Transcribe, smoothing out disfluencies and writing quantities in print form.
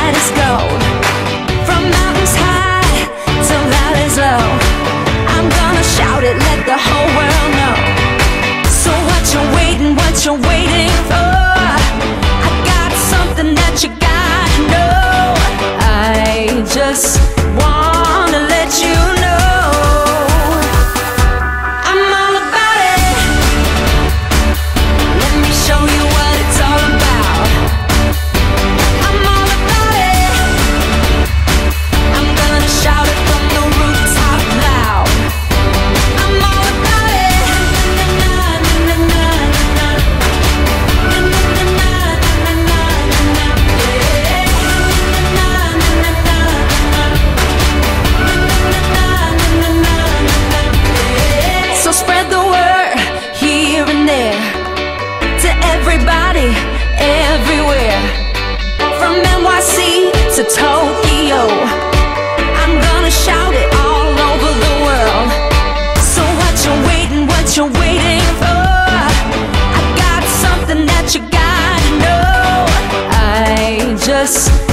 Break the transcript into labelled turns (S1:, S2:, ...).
S1: that is gold. From mountains high to valleys low, I'm gonna shout it, let the whole world know. So what you waiting for? I got something that you gotta know. I just wanna let you know I'm all about it. Let me show you what it's all about. I'm all about it. I'm gonna shout it from the rooftop loud. I'm all about it. So spread the word here and there to everybody, everywhere. From NYC to Tokyo, I'm gonna shout it all over the world. So what you waiting for? I got something that you gotta know. I just